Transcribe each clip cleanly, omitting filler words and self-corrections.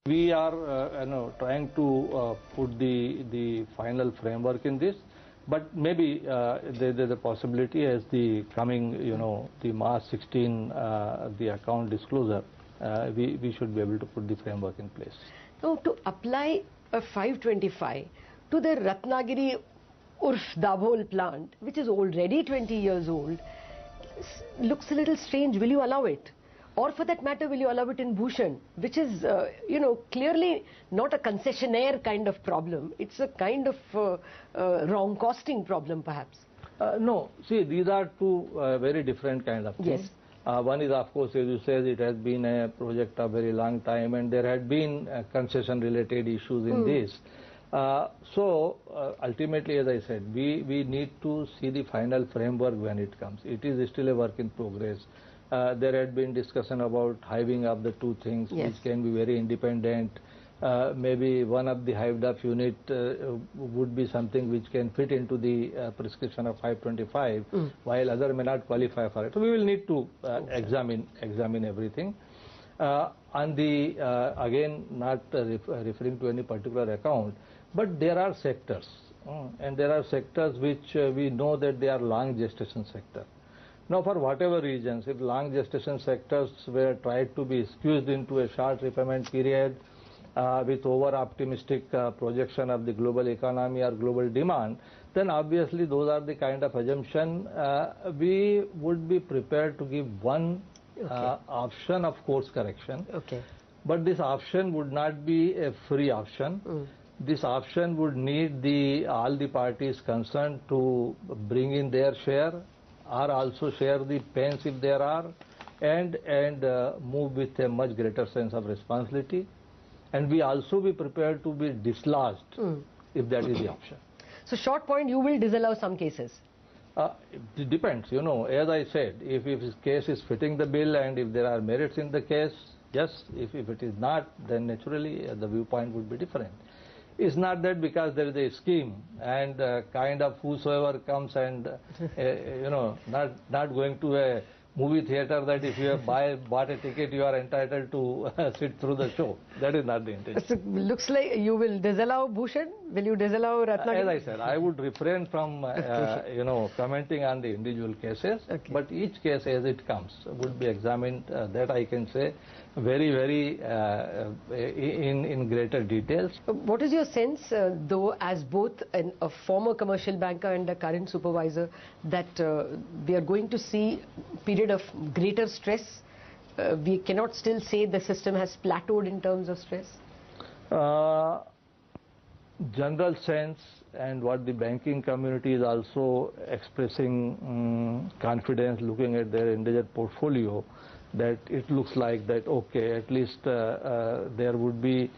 We are trying to put the final framework in this, but maybe there's a possibility as the coming the March 16 the account disclosure, we should be able to put the framework in place. Now, to apply a 525 to the Ratnagiri Urf Dabhol plant, which is already 20 years old, looks a little strange. Will you allow it? Or for that matter, will you allow it in Bhushan, which is, clearly not a concessionaire kind of problem. It's a kind of wrong costing problem, perhaps. No, see, these are two very different kind of things. Yes. One is, of course, as you said, it has been a project of very long time, and there had been concession-related issues in this. So ultimately, as I said, we need to see the final framework when it comes. It is still a work in progress. There had been discussion about hiving up the two things, yes, which can be very independent. Maybe one of the hived up unit would be something which can fit into the prescription of 525, while other may not qualify for it. So we will need to examine everything. On the again, not referring to any particular account, but there are sectors, and there are sectors which we know that they are long gestation sector. Now, for whatever reasons, if long gestation sectors were tried to be squeezed into a short repayment period with over-optimistic projection of the global economy or global demand, then obviously those are the kind of assumption we would be prepared to give one option of course correction. Okay. But this option would not be a free option. This option would need all the parties concerned to bring in their share, or also share the pains if there are, and move with a much greater sense of responsibility. And we also be prepared to be dislodged if that is the option. So, short point, you will disallow some cases? It depends, as I said, if his case is fitting the bill and if there are merits in the case, yes. If it is not, then naturally the viewpoint would be different. It's not that because there is a scheme and kind of whosoever comes and, not going to a movie theater, that if you have bought a ticket, you are entitled to sit through the show. That is not the intention. So, looks like you will disallow Bhushan? Will you disallow Ratnagiri? As I said, I would refrain from, commenting on the individual cases. Okay. But each case as it comes would be examined, that I can say, very, very in greater details. What is your sense, though, as both a former commercial banker and a current supervisor, that we are going to see period of greater stress? We cannot still say the system has plateaued in terms of stress? General sense, and what the banking community is also expressing confidence looking at their individual portfolio, that it looks like that, okay, at least there would be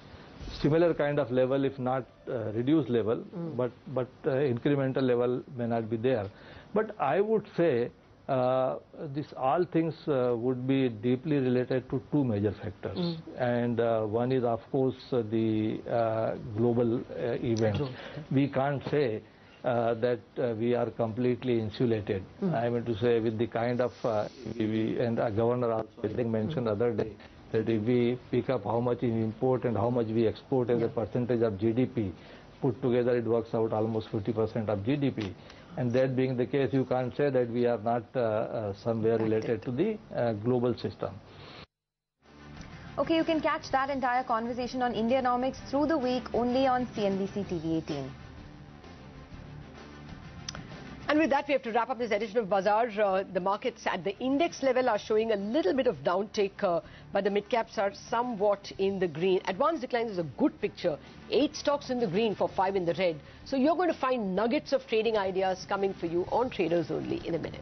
similar kind of level, if not reduced level, but incremental level may not be there. But I would say this all things would be deeply related to two major factors. And one is, of course, the global events. We can't say that we are completely insulated. I mean to say, with the kind of, and a governor also I think mentioned the other day, that if we pick up how much we import and how much we export as a percentage of GDP, put together it works out almost 50% of GDP. And that being the case, you can't say that we are not somewhere related to the global system. Okay, you can catch that entire conversation on Indianomics through the week only on CNBC TV 18. And with that, we have to wrap up this edition of Bazaar. The markets at the index level are showing a little bit of downtick, but the mid-caps are somewhat in the green. Advanced declines is a good picture. 8 stocks in the green for 5 in the red. So you're going to find nuggets of trading ideas coming for you on Traders Only in a minute.